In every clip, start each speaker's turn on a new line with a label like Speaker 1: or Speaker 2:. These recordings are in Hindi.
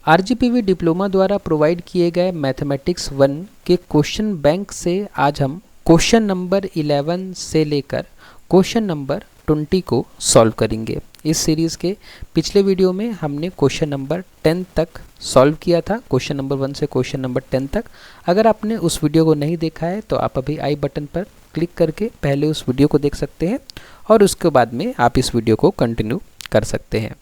Speaker 1: आरजीपीवी डिप्लोमा द्वारा प्रोवाइड किए गए मैथमेटिक्स 1 के क्वेश्चन बैंक से आज हम क्वेश्चन नंबर 11 से लेकर क्वेश्चन नंबर 20 को सॉल्व करेंगे। इस सीरीज़ के पिछले वीडियो में हमने क्वेश्चन नंबर 10 तक सॉल्व किया था, क्वेश्चन नंबर 1 से क्वेश्चन नंबर 10 तक। अगर आपने उस वीडियो को नहीं देखा है तो आप अभी आई बटन पर क्लिक करके पहले उस वीडियो को देख सकते हैं और उसके बाद में आप इस वीडियो को कंटिन्यू कर सकते हैं।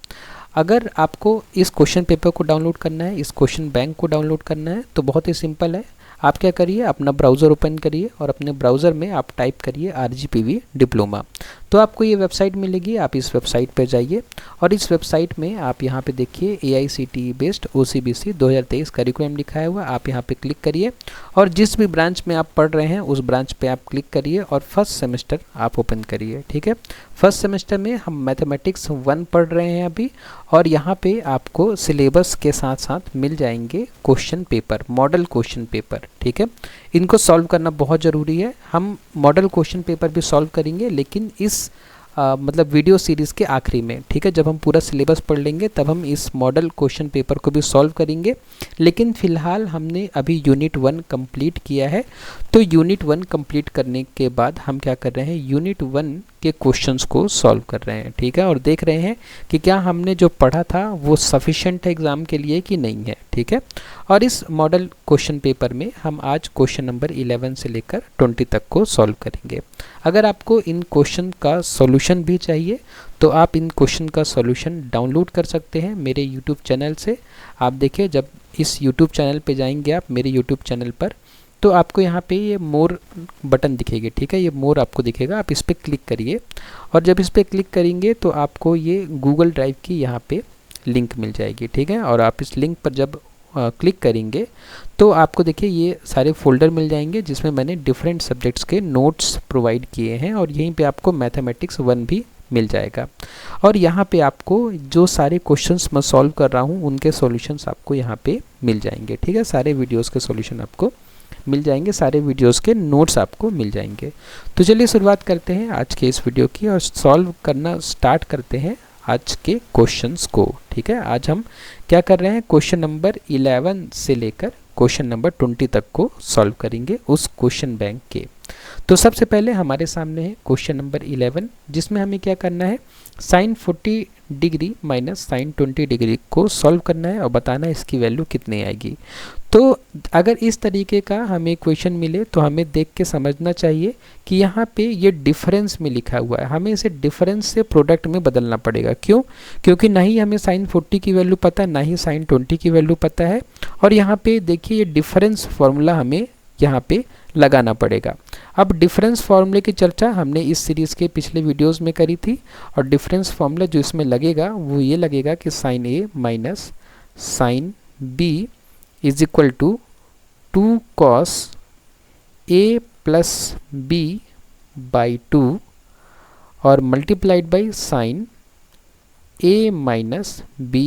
Speaker 1: अगर आपको इस क्वेश्चन पेपर को डाउनलोड करना है, इस क्वेश्चन बैंक को डाउनलोड करना है तो बहुत ही सिंपल है। आप क्या करिए, अपना ब्राउज़र ओपन करिए और अपने ब्राउज़र में आप टाइप करिए आरजीपीवी डिप्लोमा, तो आपको ये वेबसाइट मिलेगी। आप इस वेबसाइट पर जाइए और इस वेबसाइट में आप यहाँ पे देखिए AICTE बेस्ड OCBC 2023 करिकुलम लिखा है हुआ, आप यहाँ पे क्लिक करिए और जिस भी ब्रांच में आप पढ़ रहे हैं उस ब्रांच पे आप क्लिक करिए और फर्स्ट सेमेस्टर आप ओपन करिए। ठीक है, फर्स्ट सेमेस्टर में हम मैथमेटिक्स 1 पढ़ रहे हैं अभी, और यहाँ पे आपको सिलेबस के साथ साथ मिल जाएंगे question paper, model question paper. ठीक है, इनको सॉल्व करना बहुत ज़रूरी है। हम मॉडल क्वेश्चन पेपर भी सॉल्व करेंगे लेकिन इस मतलब वीडियो सीरीज़ के आखिरी में। ठीक है, जब हम पूरा सिलेबस पढ़ लेंगे तब हम इस मॉडल क्वेश्चन पेपर को भी सॉल्व करेंगे। लेकिन फ़िलहाल हमने अभी यूनिट 1 कंप्लीट किया है, तो यूनिट 1 कंप्लीट करने के बाद हम क्या कर रहे हैं, यूनिट 1 के क्वेश्चंस को सॉल्व कर रहे हैं। ठीक है, और देख रहे हैं कि क्या हमने जो पढ़ा था वो सफिशेंट है एग्ज़ाम के लिए कि नहीं है। ठीक है, और इस मॉडल क्वेश्चन पेपर में हम आज क्वेश्चन नंबर 11 से लेकर 20 तक को सॉल्व करेंगे। अगर आपको इन क्वेश्चन का सॉल्यूशन भी चाहिए तो आप इन क्वेश्चन का सॉल्यूशन डाउनलोड कर सकते हैं मेरे यूट्यूब चैनल से। आप देखिए, जब इस यूट्यूब चैनल पे जाएंगे आप मेरे यूट्यूब चैनल पर, तो आपको यहाँ पे ये मोर बटन दिखेगी। ठीक है, ये मोर आपको दिखेगा, आप इस पर क्लिक करिए और जब इस पर क्लिक करेंगे तो आपको ये गूगल ड्राइव की यहाँ पे लिंक मिल जाएगी। ठीक है, और आप इस लिंक पर जब क्लिक करेंगे तो आपको देखिए ये सारे फोल्डर मिल जाएंगे जिसमें मैंने डिफरेंट सब्जेक्ट्स के नोट्स प्रोवाइड किए हैं, और यहीं पे आपको मैथमेटिक्स 1 भी मिल जाएगा। और यहाँ पे आपको जो सारे क्वेश्चंस मैं सॉल्व कर रहा हूँ उनके सॉल्यूशंस आपको यहाँ पे मिल जाएंगे। ठीक है, सारे वीडियोस के सॉल्यूशन आपको मिल जाएंगे, सारे वीडियोस के नोट्स आपको मिल जाएंगे। तो चलिए शुरुआत करते हैं आज के इस वीडियो की और सॉल्व करना स्टार्ट करते हैं आज के क्वेश्चंस को। ठीक है, आज हम क्या कर रहे हैं, क्वेश्चन नंबर 11 से लेकर क्वेश्चन नंबर 20 तक को सॉल्व करेंगे उस क्वेश्चन बैंक के। तो सबसे पहले हमारे सामने है क्वेश्चन नंबर 11, जिसमें हमें क्या करना है, sine 40 degree minus sine 20 degree को सॉल्व करना है और बताना है इसकी वैल्यू कितनी आएगी। तो अगर इस तरीके का हमें क्वेश्चन मिले तो हमें देख के समझना चाहिए कि यहाँ पे ये डिफरेंस में लिखा हुआ है, हमें इसे डिफरेंस से प्रोडक्ट में बदलना पड़ेगा। क्यों? क्योंकि ना ही हमें साइन 40 की वैल्यू पता है, ना ही साइन 20 की वैल्यू पता है, और यहाँ पे देखिए ये डिफरेंस फार्मूला हमें यहाँ पे लगाना पड़ेगा। अब डिफरेंस फार्मूले की चर्चा हमने इस सीरीज़ के पिछले वीडियोस में करी थी, और डिफरेंस फार्मूला जो इसमें लगेगा वो ये लगेगा कि sine A minus sine B is equal to 2 cos A plus B by 2 और multiplied by sine A minus B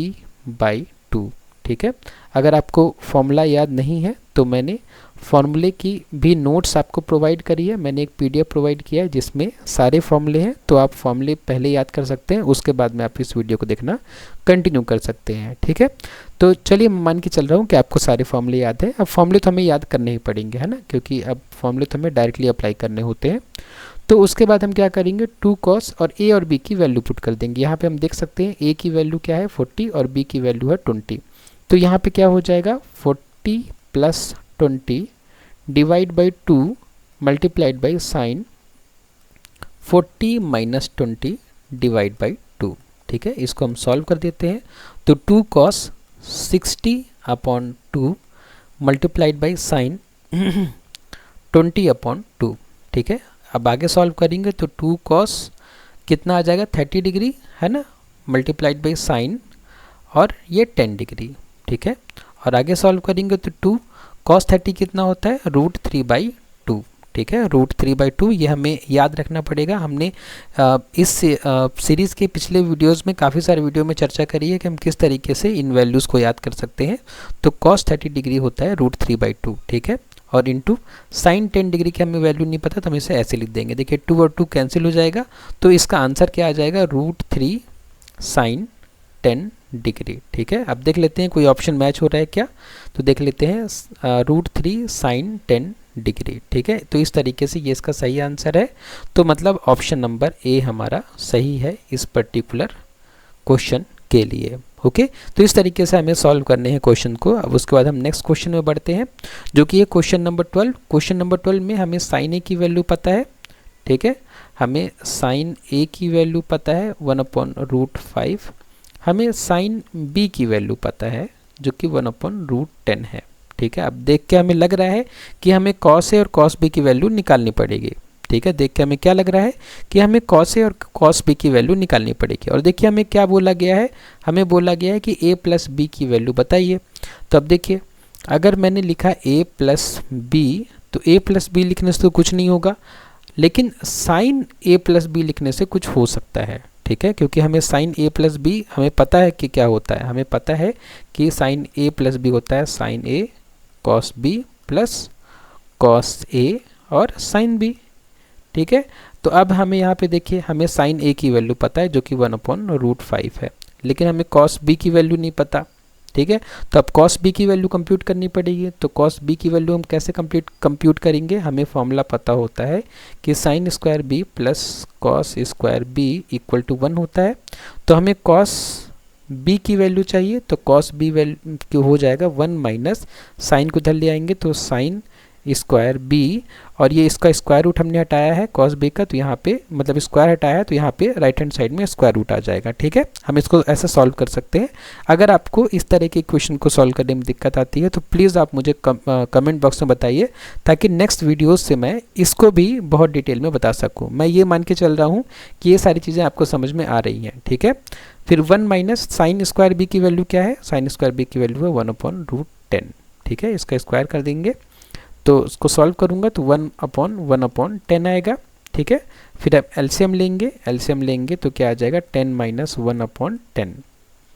Speaker 1: by 2। ठीक है, अगर आपको फॉर्मूला याद नहीं है तो मैंने फॉर्मूले की भी नोट्स आपको प्रोवाइड करी है, मैंने एक PDF प्रोवाइड किया है जिसमें सारे फॉर्मूले हैं, तो आप फॉर्मूले पहले याद कर सकते हैं, उसके बाद में आप इस वीडियो को देखना कंटिन्यू कर सकते हैं। ठीक है, तो चलिए मान के चल रहा हूँ कि आपको सारे फॉर्मूले याद है। अब फॉर्मूले तो हमें याद करने ही पड़ेंगे, है ना, क्योंकि अब फॉर्मूले तो हमें डायरेक्टली अप्लाई करने होते हैं। तो उसके बाद हम क्या करेंगे, 2 cos और A और B की वैल्यू पुट कर देंगे। यहाँ पे हम देख सकते हैं A की वैल्यू क्या है 40 और B की वैल्यू है 20। तो यहाँ पे क्या हो जाएगा, 40 plus 20 divide by 2 multiplied by sign 40 minus 20 divide by 2। ठीक है, इसको हम सॉल्व कर देते हैं। तो 2 cos 60 upon 2 multiplied by sign 20 upon 2। ठीक है, अब आगे सॉल्व करेंगे तो 2 cos कितना आ जाएगा 30 डिग्री, है ना, मल्टीप्लाइड बाई साइन और ये 10 डिग्री। ठीक है, और आगे सॉल्व करेंगे तो 2 cos 30 कितना होता है, √3/2। ठीक है, √3/2 ये हमें याद रखना पड़ेगा। हमने इस सीरीज़ के पिछले वीडियोस में काफ़ी सारे वीडियो में चर्चा करी है कि हम किस तरीके से इन वैल्यूज़ को याद कर सकते हैं। तो cos 30 डिग्री होता है √3/2। ठीक है, और इंटू साइन 10 डिग्री की हमें वैल्यू नहीं पता तो हम इसे ऐसे लिख देंगे। देखिए 2 और 2 कैंसिल हो जाएगा, तो इसका आंसर क्या आ जाएगा, √3 साइन 10 डिग्री। ठीक है, अब देख लेते हैं कोई ऑप्शन मैच हो रहा है क्या, तो देख लेते हैं √3 sin 10 डिग्री। ठीक है, तो इस तरीके से ये इसका सही आंसर है। तो मतलब ऑप्शन नंबर ए हमारा सही है इस पर्टिकुलर क्वेश्चन के लिए। ओके, तो इस तरीके से हमें सॉल्व करने हैं क्वेश्चन को। अब उसके बाद हम नेक्स्ट क्वेश्चन में बढ़ते हैं, जो कि है क्वेश्चन नंबर 12। क्वेश्चन नंबर 12 में हमें साइन ए की वैल्यू पता है। ठीक है, हमें साइन ए की वैल्यू पता है 1/√5। हमें साइन बी की वैल्यू पता है जो कि 1/√10 है। ठीक है, अब देख के हमें लग रहा है कि हमें कॉस ए और कॉस बी की वैल्यू निकालनी पड़ेगी। ठीक है, देख के हमें क्या लग रहा है कि हमें कॉस ए और कॉस बी की वैल्यू निकालनी पड़ेगी। और देखिए हमें क्या बोला गया है, हमें बोला गया है कि a प्लस बी की वैल्यू बताइए। तो अब देखिए अगर मैंने लिखा a प्लस बी, तो a प्लस बी लिखने से तो कुछ नहीं होगा, लेकिन साइन a प्लस बी लिखने से कुछ हो सकता है। ठीक है, क्योंकि हमें साइन a प्लस बी हमें पता है कि क्या होता है, हमें पता है कि साइन a प्लस बी होता है sine a cos B plus cos a और साइन b। ठीक है, तो अब हमें यहाँ पे देखिए हमें साइन a की वैल्यू पता है जो कि 1/√5 है, लेकिन हमें कॉस b की वैल्यू नहीं पता। ठीक है, तो अब कॉस b की वैल्यू कंप्यूट करनी पड़ेगी। तो कॉस b की वैल्यू हम कैसे कंप्यूट करेंगे, हमें फॉर्मूला पता होता है कि sine square b plus cos square b equal to 1 होता है। तो हमें कॉस b की वैल्यू चाहिए, तो कॉस b वैल्यू हो जाएगा 1 माइनस साइन को इधर ले आएंगे तो साइन स्क्वायर बी, और ये इसका स्क्वायर रूट हमने हटाया है कॉस बी का, तो यहाँ पे मतलब स्क्वायर हटाया है तो यहाँ पे राइट हैंड साइड में स्क्वायर रूट आ जाएगा। ठीक है, हम इसको ऐसा सॉल्व कर सकते हैं। अगर आपको इस तरह के क्वेश्चन को सॉल्व करने में दिक्कत आती है तो प्लीज़ आप मुझे कमेंट बॉक्स में बताइए, ताकि नेक्स्ट वीडियोज़ से मैं इसको भी बहुत डिटेल में बता सकूँ। मैं ये मान के चल रहा हूँ कि ये सारी चीज़ें आपको समझ में आ रही हैं। ठीक है, फिर 1 माइनस साइन स्क्वायर बी की वैल्यू क्या है, साइन स्क्वायर बी की वैल्यू है 1/√10। ठीक है, इसका स्क्वायर कर देंगे तो उसको सॉल्व करूंगा तो 1/1/10 आएगा। ठीक है, फिर अब एलसीएम लेंगे तो क्या आ जाएगा 10 माइनस 1/10।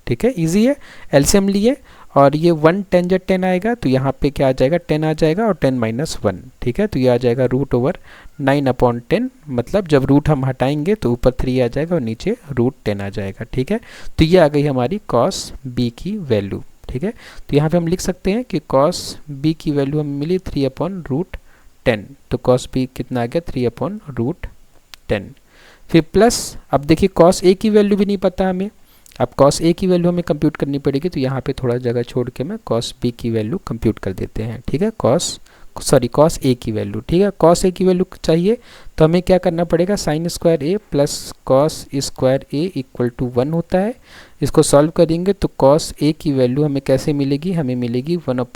Speaker 1: ठीक है, इजी है, एलसीएम लिए और ये 1 10 जब 10 आएगा तो यहाँ पे क्या आ जाएगा 10 आ जाएगा और 10 माइनस 1। ठीक है, तो ये आ जाएगा √9/10, मतलब जब रूट हम हटाएंगे तो ऊपर 3 आ जाएगा और नीचे √10 आ जाएगा। ठीक है, तो ये आ गई हमारी कॉस बी की वैल्यू। ठीक है, तो यहाँ पे हम लिख सकते हैं कि कॉस b की वैल्यू हमें मिली 3/√10, तो कॉस b कितना आ गया 3/√10। फिर प्लस अब देखिए कॉस a की वैल्यू भी नहीं पता हमें, अब कॉस a की वैल्यू हमें कंप्यूट करनी पड़ेगी, तो यहाँ पे थोड़ा जगह छोड़ के मैं कॉस b की वैल्यू कंप्यूट कर देते हैं। ठीक है, कॉस a की वैल्यू। ठीक है, कॉस a की वैल्यू चाहिए तो हमें क्या करना पड़ेगा, sine square a plus cos square a equal to 1 होता है। इसको सॉल्व करेंगे तो कॉस a की वैल्यू हमें कैसे मिलेगी, हमें मिलेगी मतलब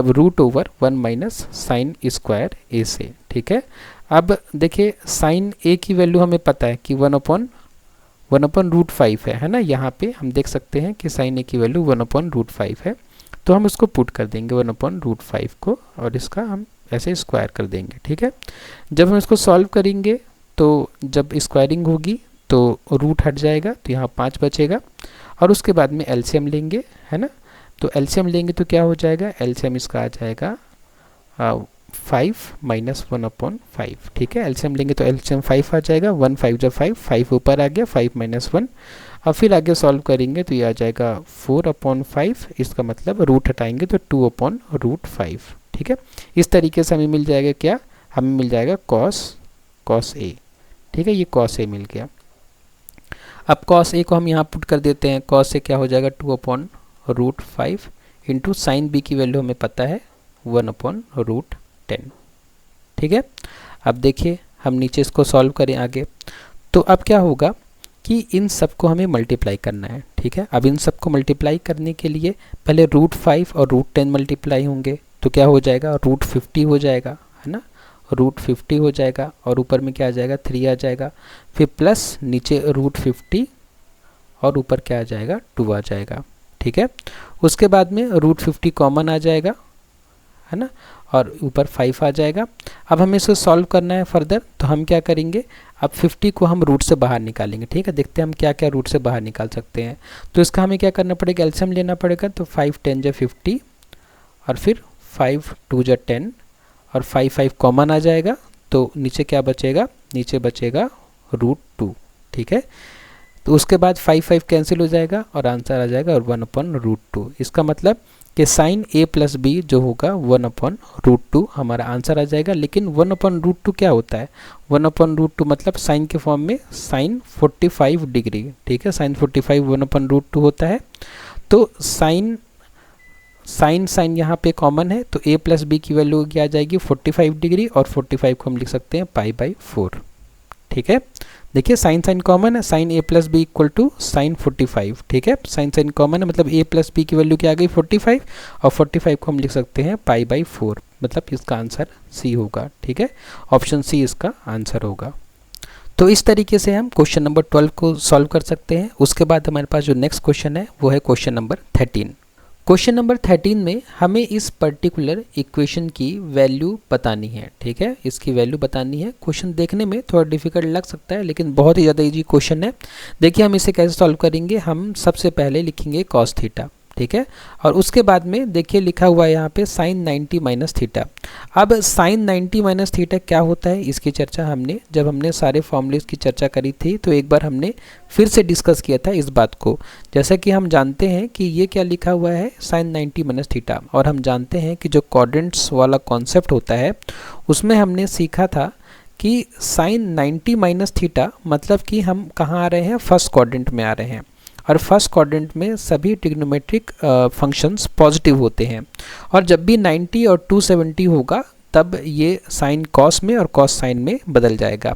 Speaker 1: √1 माइनस साइन स्क्वायर a से। ठीक है, अब देखिए साइन a की वैल्यू हमें पता है कि 1/√5 है ना, यहाँ पे हम देख सकते हैं कि साइन a की वैल्यू 1/√5 है, तो हम उसको पुट कर देंगे 1/√5 को और इसका हम ऐसे स्क्वायर कर देंगे। ठीक है, जब हम इसको सॉल्व करेंगे तो जब स्क्वायरिंग होगी तो रूट हट जाएगा तो यहाँ 5 बचेगा, और उसके बाद में एलसीएम लेंगे, है ना, तो एलसीएम लेंगे तो क्या हो जाएगा, एलसीएम इसका आ जाएगा 5 माइनस 1/5। ठीक है, एलसीएम लेंगे तो एलसीएम 5 आ जाएगा, 1 5 जब 5 ऊपर आ गया, 5 माइनस 1। अब फिर आगे सॉल्व करेंगे तो ये आ जाएगा 4/5, इसका मतलब रूट हटाएंगे तो 2/√5। ठीक है, इस तरीके से हमें मिल जाएगा क्या, हमें मिल जाएगा कॉस ए। ठीक है, ये कॉस ए मिल गया। अब कॉस ए को हम यहाँ पुट कर देते हैं, कॉस ए क्या हो जाएगा 2/√5 इंटू साइन बी की वैल्यू हमें पता है 1/√10। ठीक है, अब देखिए हम नीचे इसको सॉल्व करें आगे, तो अब क्या होगा कि इन सबको हमें मल्टीप्लाई करना है। ठीक है, अब इन सबको मल्टीप्लाई करने के लिए पहले √5 और √10 मल्टीप्लाई होंगे, तो क्या हो जाएगा √50 हो जाएगा, है ना, √50 हो जाएगा और ऊपर में क्या आ जाएगा 3 आ जाएगा, फिर प्लस नीचे √50 और ऊपर क्या आ जाएगा 2 आ जाएगा। ठीक है, उसके बाद में √50 कॉमन आ जाएगा, है ना, और ऊपर 5 आ जाएगा। अब हमें इसको सॉल्व करना है फर्दर, तो हम क्या करेंगे, अब 50 को हम रूट से बाहर निकालेंगे। ठीक है, देखते हैं हम क्या क्या रूट से बाहर निकाल सकते हैं। तो इसका हमें क्या करना पड़ेगा, एलसीएम लेना पड़ेगा, तो 5 10 जा 50 और फिर 5 2 जा 10 और 5 5 कॉमन आ जाएगा, तो नीचे क्या बचेगा, नीचे बचेगा √2। ठीक है, तो उसके बाद 5 कैंसिल हो जाएगा और आंसर आ जाएगा और 1/√2। इसका मतलब कि साइन a प्लस बी जो होगा 1/√2 हमारा आंसर आ जाएगा। लेकिन 1/√2 क्या होता है? 1/√2 मतलब साइन के फॉर्म में साइन 45 डिग्री, ठीक है, साइन 45 1/√2 होता है। तो साइन यहाँ पे कॉमन है, तो a प्लस बी की वैल्यू क्या आ जाएगी 45 डिग्री, और 45 को हम लिख सकते हैं π/4, ठीक है। देखिए साइन कॉमन है, sine a plus B equal to sine 45, ठीक है। साइन कॉमन है मतलब a प्लस बी की वैल्यू क्या आ गई 45, और 45 को हम लिख सकते हैं π/4, मतलब इसका आंसर C होगा, ठीक है। ऑप्शन C इसका आंसर होगा। तो इस तरीके से हम क्वेश्चन नंबर 12 को सॉल्व कर सकते हैं। उसके बाद हमारे पास जो नेक्स्ट क्वेश्चन है वो है क्वेश्चन नंबर 13। क्वेश्चन नंबर 13 में हमें इस पर्टिकुलर इक्वेशन की वैल्यू बतानी है, ठीक है, इसकी वैल्यू बतानी है। क्वेश्चन देखने में थोड़ा डिफिकल्ट लग सकता है लेकिन बहुत ही ज़्यादा इजी क्वेश्चन है। देखिए हम इसे कैसे सॉल्व करेंगे। हम सबसे पहले लिखेंगे कॉस थीटा, ठीक है, और उसके बाद में देखिए लिखा हुआ है यहाँ पे साइन 90 माइनस थीटा। अब साइन 90 माइनस थीटा क्या होता है इसकी चर्चा जब हमने सारे फॉर्मूलेस की चर्चा करी थी तो एक बार हमने फिर से डिस्कस किया था इस बात को। जैसा कि हम जानते हैं कि ये क्या लिखा हुआ है साइन 90 माइनस थीटा, और हम जानते हैं कि जो क्वाड्रेंट्स वाला कॉन्सेप्ट होता है उसमें हमने सीखा था कि साइन 90 माइनस थीटा मतलब कि हम कहाँ आ रहे हैं, फर्स्ट क्वाड्रेंट में आ रहे हैं, और फर्स्ट क्वाड्रेंट में सभी ट्रिग्नोमेट्रिक फंक्शंस पॉजिटिव होते हैं। और जब भी 90 और 270 होगा तब ये साइन कॉस में और कॉस साइन में बदल जाएगा।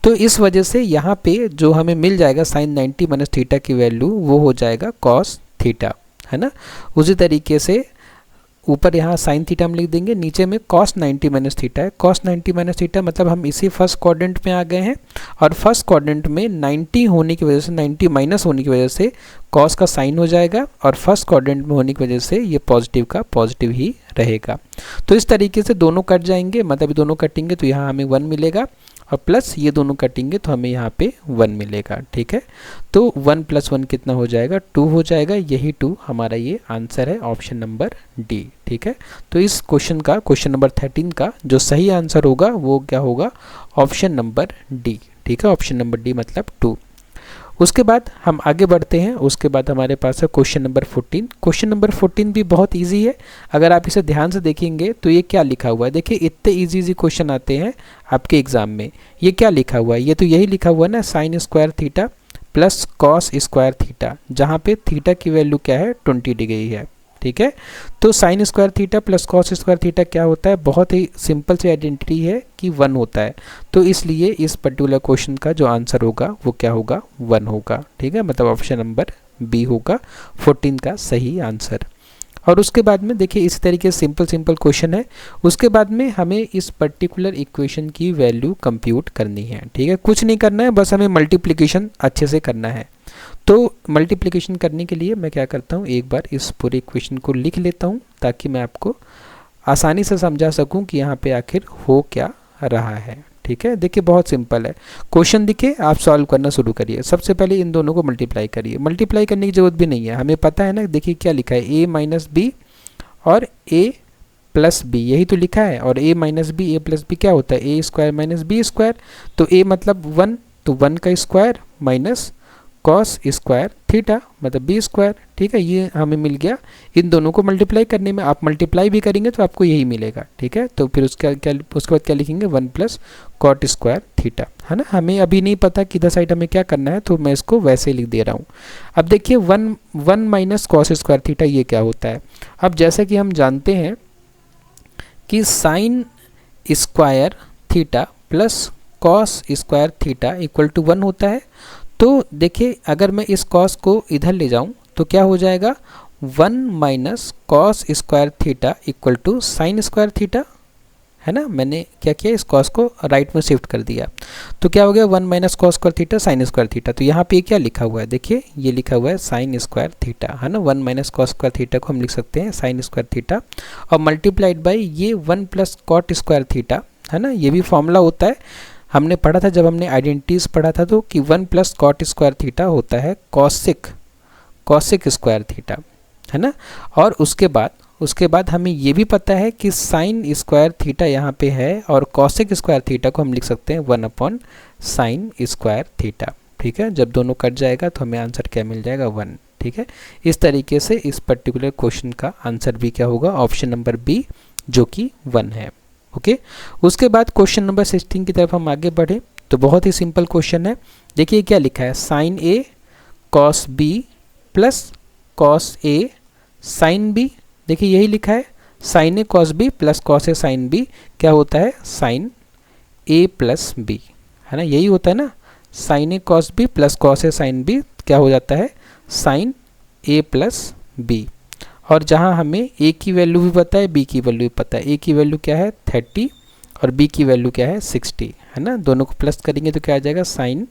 Speaker 1: तो इस वजह से यहाँ पे जो हमें मिल जाएगा साइन 90 माइनस थीटा की वैल्यू वो हो जाएगा कॉस थीटा, है ना। उसी तरीके से ऊपर यहाँ साइन थीटा हम लिख देंगे, नीचे में कॉस 90 माइनस थीटा है। कॉस 90 माइनस थीटा मतलब हम इसी फर्स्ट क्वाड्रेंट में आ गए हैं, और फर्स्ट क्वाड्रेंट में 90 होने की वजह से 90 माइनस होने की वजह से कॉस का साइन हो जाएगा, और फर्स्ट क्वाड्रेंट में होने की वजह से ये पॉजिटिव का पॉजिटिव ही रहेगा। तो इस तरीके से दोनों कट जाएंगे, मतलब दोनों कटेंगे तो यहाँ हमें 1 मिलेगा, और प्लस ये दोनों कटेंगे तो हमें यहाँ पे 1 मिलेगा, ठीक है। तो 1 + 1 कितना हो जाएगा 2 हो जाएगा। यही 2 हमारा ये आंसर है, ऑप्शन नंबर डी, ठीक है। तो इस क्वेश्चन का, क्वेश्चन नंबर 13 का जो सही आंसर होगा वो क्या होगा, ऑप्शन नंबर डी, ठीक है। ऑप्शन नंबर डी मतलब 2। उसके बाद हम आगे बढ़ते हैं। उसके बाद हमारे पास है क्वेश्चन नंबर 14। क्वेश्चन नंबर 14 भी बहुत इजी है। अगर आप इसे ध्यान से देखेंगे तो ये क्या लिखा हुआ है, देखिए इतने इजी क्वेश्चन आते हैं आपके एग्जाम में। ये क्या लिखा हुआ है, ये तो यही लिखा हुआ है ना, sign square theta plus cos square theta, जहाँ पे थीटा की वैल्यू क्या है 20 डिग्री है, ठीक है। तो sign square theta plus cos square theta क्या होता है, बहुत ही सिंपल सी आइडेंटिटी है कि 1 होता है। तो इसलिए इस पर्टिकुलर क्वेश्चन का जो आंसर होगा वो क्या होगा 1 होगा, ठीक है। मतलब ऑप्शन नंबर बी होगा 14 का सही आंसर। और उसके बाद में देखिए इस तरीके से सिंपल क्वेश्चन है। उसके बाद में हमें इस पर्टिकुलर इक्वेशन की वैल्यू कंप्यूट करनी है, ठीक है। कुछ नहीं करना है, बस हमें मल्टीप्लिकेशन अच्छे से करना है। तो मल्टीप्लिकेशन करने के लिए मैं क्या करता हूँ, एक बार इस पूरे इक्वेशन को लिख लेता हूँ ताकि मैं आपको आसानी से समझा सकूँ कि यहाँ पे आखिर हो क्या रहा है, ठीक है। देखिए बहुत सिंपल है क्वेश्चन, दिखे आप सॉल्व करना शुरू करिए। सबसे पहले इन दोनों को मल्टीप्लाई करिए। मल्टीप्लाई करने की जरूरत भी नहीं है, हमें पता है ना। देखिए क्या लिखा है, a माइनस बी और a प्लस बी, यही तो लिखा है। और a minus B a plus B क्या होता है, a square minus B square. तो a मतलब 1, तो 1 का square minus cos square theta मतलब बी स्क्वायर, ठीक है। ये हमें मिल गया। इन दोनों को मल्टीप्लाई करने में आप मल्टीप्लाई भी करेंगे तो आपको यही मिलेगा, ठीक है। तो फिर उसके बाद क्या लिखेंगे, 1 + कॉट स्क्वायर थीटा, है ना। हमें अभी नहीं पता कि इधर साइड हमें क्या करना है, तो मैं इसको वैसे लिख दे रहा हूँ। अब देखिए 1 माइनस कॉस स्क्वायर थीटा ये क्या होता है। अब जैसे कि हम जानते हैं कि sine square theta plus cos square theta equal to 1 होता है। तो देखिए अगर मैं इस कॉस को इधर ले जाऊं तो क्या हो जाएगा, 1 minus cos square theta equal to sine square theta, है ना। मैंने क्या किया, इस कॉस को राइट में शिफ्ट कर दिया। तो क्या हो गया, 1 minus cos square theta sine square theta. तो यहाँ पे क्या लिखा हुआ है, देखिए ये लिखा हुआ है साइन स्क्वायर थीटा, है ना। 1 माइनस कॉस स्क्वायर थीटा को हम लिख सकते हैं साइन स्क्वायर थीटा, और मल्टीप्लाइड बाई ये 1 + कॉट स्क्वायर थीटा, है ना। ये भी फॉर्मूला होता है, हमने पढ़ा था जब हमने आइडेंटिटीज पढ़ा था, तो कि 1 + कॉट स्क्वायर थीटा होता है कॉसिक स्क्वायर थीटा, है ना। और उसके बाद हमें ये भी पता है कि साइन स्क्वायर थीटा यहाँ पे है, और कॉसिक स्क्वायर थीटा को हम लिख सकते हैं 1/sin स्क्वायर थीटा, ठीक है, जब दोनों कट जाएगा तो हमें आंसर क्या मिल जाएगा 1, ठीक है। इस तरीके से इस पर्टिकुलर क्वेश्चन का आंसर भी क्या होगा, ऑप्शन नंबर बी जो कि 1 है। ओके, उसके बाद क्वेश्चन नंबर 16 की तरफ हम आगे बढ़े तो बहुत ही सिंपल क्वेश्चन है। देखिए क्या लिखा है, sign A cos B plus cos A sine B. देखिए यही लिखा है, sign A cos B plus cos A sine B क्या होता है, साइन ए प्लस बी, है ना, यही होता है ना। Sign A cos B plus cos A sine B क्या हो जाता है, साइन ए प्लस बी। और जहाँ हमें ए की वैल्यू भी पता है, बी की वैल्यू भी पता है। ए की वैल्यू क्या है 30 और बी की वैल्यू क्या है 60, है ना। दोनों को प्लस करेंगे तो क्या आ जाएगा साइन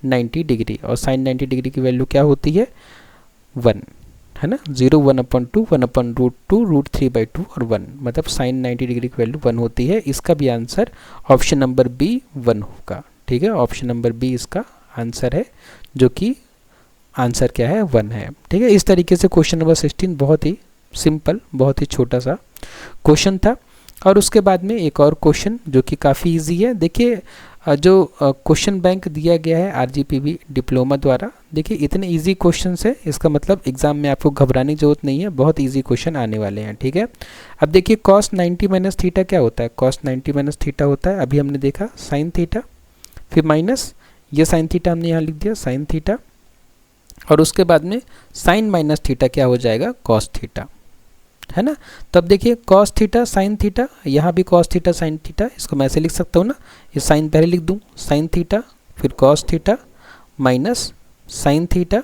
Speaker 1: 90 डिग्री, और साइन 90 डिग्री की वैल्यू क्या होती है 1, है ना। 0 1/2 1/√2 √3/2 और 1, मतलब साइन 90 डिग्री की वैल्यू 1 होती है। इसका भी आंसर ऑप्शन नंबर बी 1 होगा, ठीक है। ऑप्शन नंबर बी इसका आंसर है, जो कि आंसर क्या है 1 है, ठीक है। इस तरीके से क्वेश्चन नंबर 16 बहुत ही सिंपल, बहुत ही छोटा सा क्वेश्चन था। और उसके बाद में एक और क्वेश्चन जो कि काफ़ी इजी है। देखिए जो क्वेश्चन बैंक दिया गया है आरजीपीवी डिप्लोमा द्वारा, देखिए इतने इजी क्वेश्चन है, इसका मतलब एग्जाम में आपको घबराने की जरूरत नहीं है, बहुत इजी क्वेश्चन आने वाले हैं, ठीक है। अब देखिए कॉस 90 माइनस थीटा क्या होता है, कॉस 90 माइनस थीटा होता है, अभी हमने देखा साइन थीटा, फिर माइनस ये साइन थीटा हमने यहाँ लिख दिया साइन थीटा, और उसके बाद में साइन माइनस थीटा क्या हो जाएगा कॉस थीटा, है ना। तो अब देखिए कॉस थीटा साइन थीटा, यहाँ भी कॉस थीटा साइन थीटा, इसको मैं ऐसे लिख सकता हूँ ना, ये साइन पहले लिख दूँ साइन थीटा, फिर cos theta minus sine theta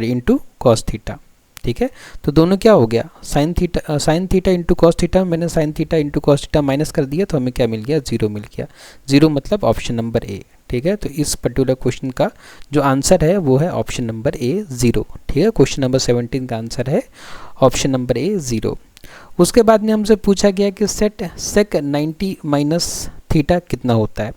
Speaker 1: into cos theta, ठीक है। तो दोनों क्या हो गया, sine theta into cos theta, मैंने sine theta into cos theta minus कर दिया तो हमें क्या मिल गया 0 मिल गया। 0 मतलब ऑप्शन नंबर ए, ठीक है। तो इस पर्टिकुलर क्वेश्चन का जो आंसर है वो है ऑप्शन नंबर ए 0, ठीक है। क्वेश्चन नंबर 17 का आंसर है ऑप्शन नंबर ए 0। उसके बाद में हमसे पूछा गया कि सेक 90 माइनस थीटा कितना होता है।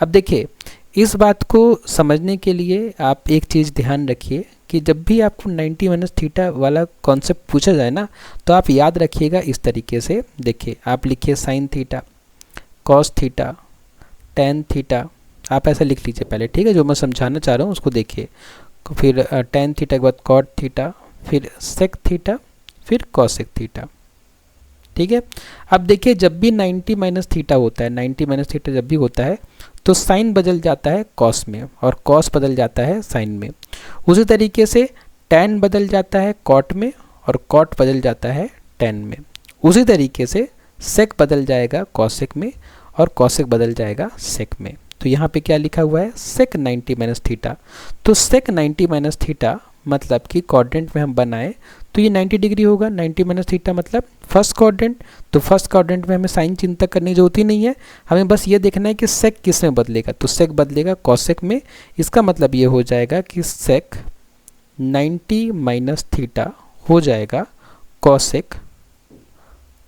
Speaker 1: अब देखिए इस बात को समझने के लिए आप एक चीज़ ध्यान रखिए कि जब भी आपको 90 माइनस थीटा वाला कॉन्सेप्ट पूछा जाए ना, तो आप याद रखिएगा इस तरीके से। देखिए आप लिखिए sine theta cos theta tan theta, आप ऐसा लिख लीजिए पहले, ठीक है। जो मैं समझाना चाह रहा हूँ उसको देखिए। फिर टेन थीटा के बाद कॉट थीटा, फिर सेक थीटा, फिर कॉसेक थीटा, ठीक है। अब देखिए जब भी 90 माइनस थीटा होता है, 90 माइनस थीटा जब भी होता है तो साइन बदल जाता है कॉस में और कॉस बदल जाता है साइन में। उसी तरीके से टैन बदल जाता है कॉट में और कॉट बदल जाता है टैन में। उसी तरीके से सेक बदल जाएगा कॉसेक में और कॉसेक बदल जाएगा सेक में। तो यहाँ पे क्या लिखा हुआ है सेक 90 माइनस थीटा। तो सेक 90 माइनस थीटा मतलब कि क्वाड्रेंट में हम बनाए तो ये 90 डिग्री होगा। 90 माइनस थीटा मतलब फर्स्ट क्वाड्रेंट, तो फर्स्ट क्वाड्रेंट में हमें साइन चिंता करने की जरूरत ही नहीं है, हमें बस ये देखना है कि सेक किस में बदलेगा। तो सेक बदलेगा कॉसेक में, इसका मतलब ये हो जाएगा कि सेक 90 माइनस थीटा हो जाएगा कॉसेक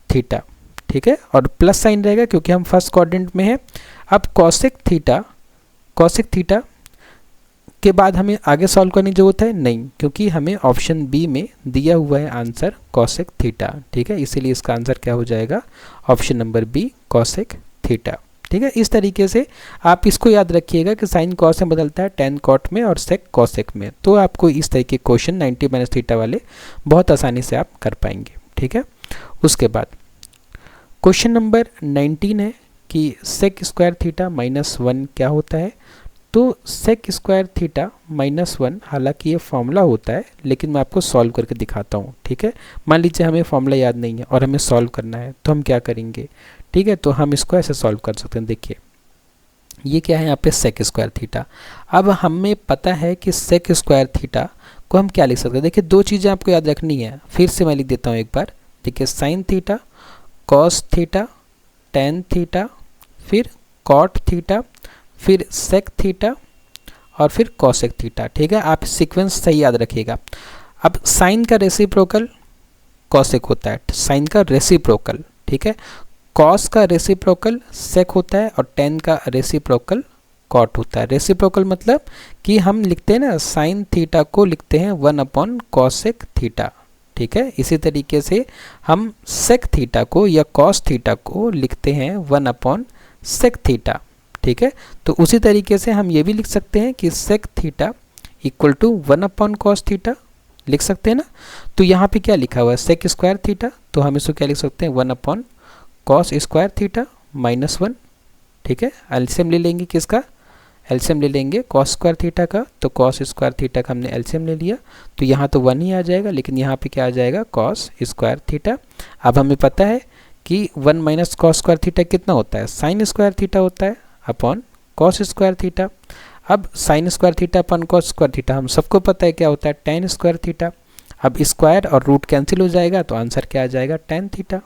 Speaker 1: थीटा, ठीक है। और प्लस साइन रहेगा क्योंकि हम फर्स्ट क्वाड्रेंट में हैं। अब कॉसेक थीटा के बाद हमें आगे सॉल्व करने की जरूरत है नहीं, क्योंकि हमें ऑप्शन बी में दिया हुआ है आंसर कॉसेक थीटा, ठीक है। इसीलिए इसका आंसर क्या हो जाएगा option number B cosec theta, ठीक है। इस तरीके से आप इसको याद रखिएगा कि साइन कॉस में बदलता है टेन कॉट में और सेक कॉसेक में। तो आपको इस तरीके के क्वेश्चन 90 माइनस थीटा वाले बहुत आसानी से आप कर पाएंगे, ठीक है। उसके बाद क्वेश्चन नंबर 19 है कि सेक स्क्वायर थीटा माइनस 1 क्या होता है। तो सेक स्क्वायर थीटा माइनस 1, हालांकि ये फॉर्मूला होता है लेकिन मैं आपको सॉल्व करके दिखाता हूँ, ठीक है। मान लीजिए हमें फॉर्मूला याद नहीं है और हमें सॉल्व करना है, तो हम क्या करेंगे, ठीक है। तो हम इसको ऐसे सॉल्व कर सकते हैं। देखिए ये क्या है यहाँ पे सेक स्क्वायर थीटा। अब हमें पता है कि सेक स्क्वायर थीटा को हम क्या लिख सकते हैं। देखिए दो चीज़ें आपको याद रखनी है, फिर से मैं लिख देता हूँ एक बार। देखिए sine theta cos theta tan theta, फिर कॉट थीटा, फिर सेक थीटा और फिर कॉसेक थीटा, ठीक है। आप सीक्वेंस सही याद रखिएगा। अब साइन का रेसिप्रोकल कॉसेक होता है, साइन का रेसिप्रोकल, ठीक है। कॉस का रेसिप्रोकल सेक होता है और टेन का रेसिप्रोकल कॉट होता है। रेसिप्रोकल मतलब कि हम लिखते हैं ना साइन थीटा को लिखते हैं 1 कॉसेक थीटा, ठीक है। इसी तरीके से हम सेक थीटा को या कॉस थीटा को लिखते हैं 1 सेक थीटा, ठीक ठीक है। तो उसी तरीके से हम ये भी लिख सकते हैं कि sec theta equal to 1/cos theta, लिख सकते हैं ना। तो यहाँ पे क्या लिखा हुआ है, सेक स्क्वायर थीटा, तो हम इसको क्या लिख सकते हैं 1/cos स्क्वायर थीटा -1, ठीक है। एलसीएम ले लेंगे किसका, एलसीएम ले लेंगे कॉस स्क्वायर थीटा का, तो कॉस स्क्वायर थीटा का हमने एलसीएम ले लिया, तो यहाँ तो 1 ही आ जाएगा, लेकिन यहाँ पे क्या आ जाएगा कॉस स्क्वायर थीटा। अब हमें पता है कि 1 माइनस कॉस स्क्वायर थीटा कितना होता है, साइन स्क्वायर थीटा होता है अपॉन कॉस स्क्वायर थीटा। अब sign square theta upon cos square theta हम सबको पता है क्या होता है, टेन स्क्वायर थीटा। अब स्क्वायर और रूट कैंसिल हो जाएगा, तो आंसर क्या आ जाएगा, टेन थीटा,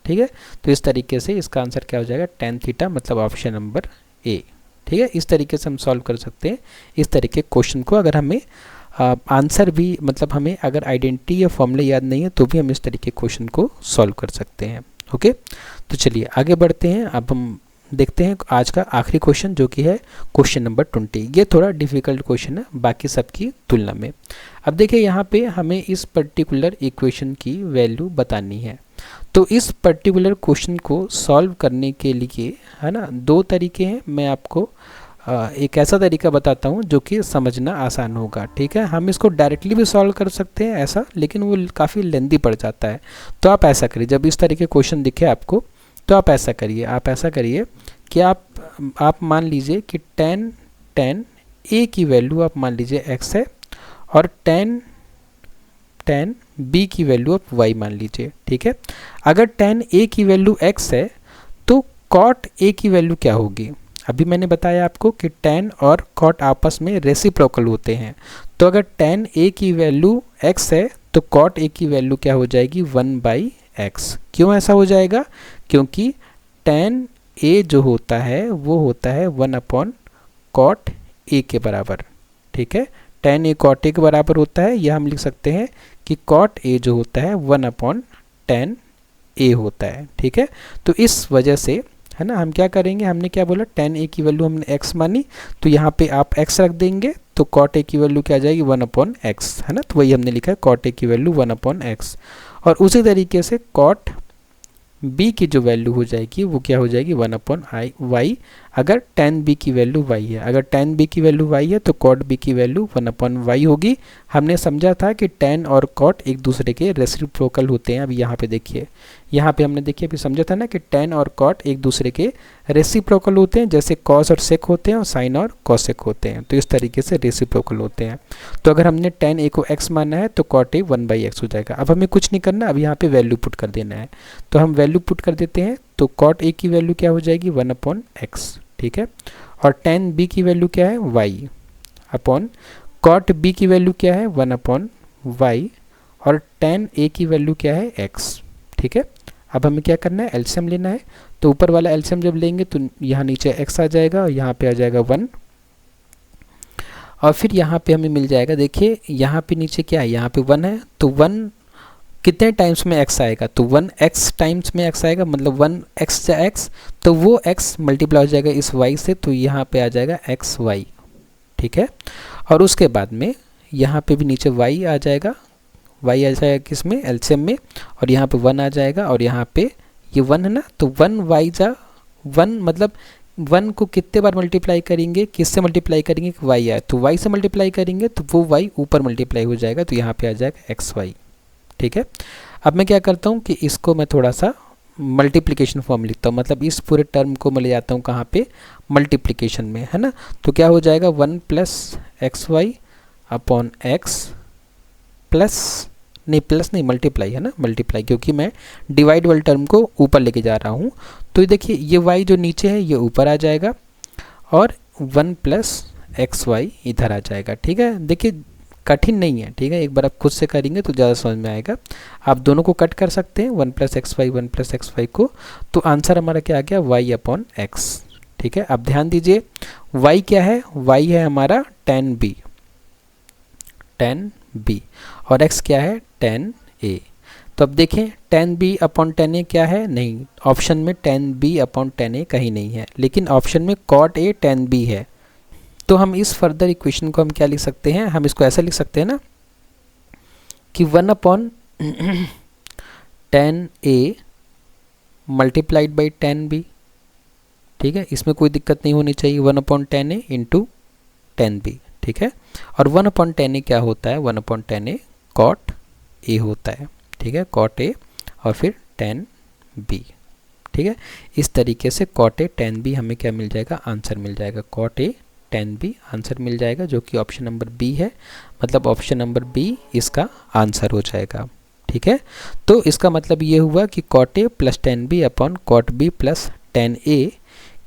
Speaker 1: ठीक है। तो इस तरीके से इसका आंसर क्या हो जाएगा, टेन थीटा, मतलब ऑप्शन नंबर ए, ठीक है। इस तरीके से हम सॉल्व कर सकते हैं इस तरीके क्वेश्चन को। अगर हमें आंसर भी, मतलब हमें अगर आइडेंटिटी या फॉर्मूला याद नहीं है तो भी हम इस तरीके क्वेश्चन को सॉल्व कर सकते हैं। ओके, तो चलिए आगे बढ़ते हैं। अब हम देखते हैं आज का आखिरी क्वेश्चन, जो कि है क्वेश्चन नंबर 20। ये थोड़ा डिफिकल्ट क्वेश्चन है बाकी सब की तुलना में। अब देखिए यहाँ पे हमें इस पर्टिकुलर इक्वेशन की वैल्यू बतानी है। तो इस पर्टिकुलर क्वेश्चन को सॉल्व करने के लिए, है ना, दो तरीके हैं। मैं आपको एक ऐसा तरीका बताता हूँ जो कि समझना आसान होगा, ठीक है। हम इसको डायरेक्टली भी सॉल्व कर सकते हैं ऐसा, लेकिन वो काफ़ी लेंदी पड़ जाता है। तो आप ऐसा करिए, जब इस तरीके क्वेश्चन दिखे आपको, तो आप ऐसा करिए कि आप मान लीजिए कि tan a की वैल्यू आप मान लीजिए x है, और tan b की वैल्यू आप y मान लीजिए, ठीक है। अगर tan a की वैल्यू x है तो cot a की वैल्यू क्या होगी। अभी मैंने बताया आपको कि tan और cot आपस में रेसिप्रोकल होते हैं। तो अगर tan a की वैल्यू x है तो cot a की वैल्यू क्या हो जाएगी, 1/x। क्यों ऐसा हो जाएगा, क्योंकि tan a जो होता है वो होता है 1/cot a के बराबर, ठीक है। tan a cot a के बराबर होता है, या हम लिख सकते हैं कि cot a जो होता है 1/tan a होता है, ठीक है। तो इस वजह से, है ना, हम क्या करेंगे, हमने क्या बोला, tan a की वैल्यू हमने x मानी, तो यहाँ पे आप x रख देंगे, तो cot a की वैल्यू क्या आ जाएगी, 1/x, है ना। तो वही हमने लिखा है cot a की वैल्यू 1/x। और उसी तरीके से cot b की जो वैल्यू हो जाएगी वो क्या हो जाएगी, 1/y, अगर tan b की वैल्यू y है। अगर tan b की वैल्यू y है तो cot b की वैल्यू 1/y होगी। हमने समझा था कि tan और cot एक दूसरे के रेसिप्रोकल होते हैं। अब यहाँ पे देखिए, यहाँ पे हमने देखिए अभी समझा था ना कि tan और cot एक दूसरे के रेसिप्रोकल होते हैं, जैसे cos और sec होते हैं और sin और cosec होते हैं। तो इस तरीके से रेसिप्रोकल होते हैं। तो अगर हमने tan a को x मानना है तो cot a 1/x हो जाएगा। अब हमें कुछ नहीं करना, अब यहाँ पे वैल्यू पुट कर देना है। तो हम वैल्यू पुट कर देते हैं, तो cot a की वैल्यू क्या हो जाएगी, 1/x, ठीक है। और tan b की वैल्यू क्या है, y, अपॉन cot b की वैल्यू क्या है, 1/y, और tan a की वैल्यू क्या है, x, ठीक है। अब हमें क्या करना है, एलसीएम लेना है। तो ऊपर वाला एलसीएम जब लेंगे तो यहाँ नीचे x आ जाएगा और यहाँ पे आ जाएगा 1, और फिर यहाँ पे हमें मिल जाएगा, देखिए यहाँ पे नीचे क्या है, यहाँ पे 1 है, तो 1 कितने टाइम्स में x आएगा, तो 1x टाइम्स में x आएगा, मतलब 1x जा x, तो वो x मल्टीप्लाई हो जाएगा इस y से, तो यहाँ पे आ जाएगा xy, ठीक है। और उसके बाद में यहाँ पे भी नीचे y आ जाएगा, y आ जाएगा किसमें, एलसीएम में, और यहाँ पे 1 आ जाएगा, और यहाँ पे ये 1 है ना, तो 1y जा 1, मतलब 1 को कितने बार मल्टीप्लाई करेंगे, किससे मल्टीप्लाई करेंगे, y आए तो y से मल्टीप्लाई करेंगे, तो वो y ऊपर मल्टीप्लाई हो जाएगा, तो यहाँ पे आ जाएगा xy, ठीक है। अब मैं क्या करता हूँ कि इसको मैं थोड़ा सा मल्टीप्लिकेशन फॉर्म लिखता हूँ, मतलब इस पूरे टर्म को मैं ले जाता हूँ कहाँ पे, मल्टीप्लिकेशन में, है ना। तो क्या हो जाएगा, 1 + xy अपॉन x प्लस नहीं मल्टीप्लाई, है ना, मल्टीप्लाई, क्योंकि मैं डिवाइड वाले टर्म को ऊपर लेके जा रहा हूँ। तो देखिए ये y जो नीचे है ये ऊपर आ जाएगा, और 1 + xy इधर आ जाएगा, ठीक है। देखिए कठिन नहीं है, ठीक है, एक बार आप खुद से करेंगे तो ज़्यादा समझ में आएगा। आप दोनों को कट कर सकते हैं, 1 + xy को, तो आंसर हमारा क्या आ गया, y/x, ठीक है। अब ध्यान दीजिए y क्या है, y है हमारा tan b, और x क्या है, tan a। तो अब देखें tan b/tan a क्या है, नहीं, ऑप्शन में tan b/tan a कहीं नहीं है, लेकिन ऑप्शन में cot a tan b है। तो हम इस फर्दर इक्वेशन को हम क्या लिख सकते हैं, हम इसको ऐसा लिख सकते हैं ना कि 1/tan a multiplied by tan b, ठीक है, इसमें कोई दिक्कत नहीं होनी चाहिए। 1/10a इंटू 10b, ठीक है। और 1/10a क्या होता है, 1/10a कॉट ए होता है, ठीक है, कॉट ए और फिर 10b, ठीक है। इस तरीके से कॉट ए 10b हमें क्या मिल जाएगा, आंसर मिल जाएगा। कॉट ए 10b आंसर मिल जाएगा, जो कि ऑप्शन नंबर बी है, मतलब ऑप्शन नंबर बी इसका आंसर हो जाएगा, ठीक है। तो इसका मतलब ये हुआ कि cot A plus 10b upon cot B plus 10a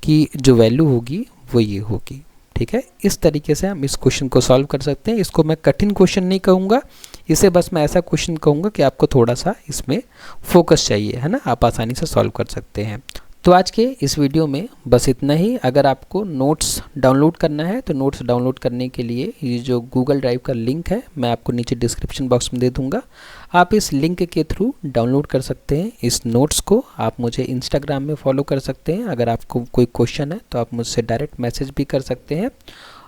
Speaker 1: की जो वैल्यू होगी वो ये होगी, ठीक है। इस तरीके से हम इस क्वेश्चन को सॉल्व कर सकते हैं। इसको मैं कठिन क्वेश्चन नहीं कहूँगा, इसे बस मैं ऐसा क्वेश्चन कहूँगा कि आपको थोड़ा सा इसमें फोकस चाहिए, है ना, आप आसानी से सॉल्व कर सकते हैं। तो आज के इस वीडियो में बस इतना ही। अगर आपको नोट्स डाउनलोड करना है तो नोट्स डाउनलोड करने के लिए ये जो गूगल ड्राइव का लिंक है मैं आपको नीचे डिस्क्रिप्शन बॉक्स में दे दूंगा, आप इस लिंक के थ्रू डाउनलोड कर सकते हैं इस नोट्स को। आप मुझे इंस्टाग्राम में फॉलो कर सकते हैं। अगर आपको कोई क्वेश्चन है तो आप मुझसे डायरेक्ट मैसेज भी कर सकते हैं,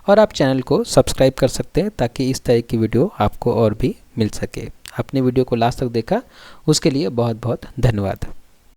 Speaker 1: और आप चैनल को सब्सक्राइब कर सकते हैं ताकि इस तरह की वीडियो आपको और भी मिल सके। आपने वीडियो को लास्ट तक देखा उसके लिए बहुत बहुत धन्यवाद।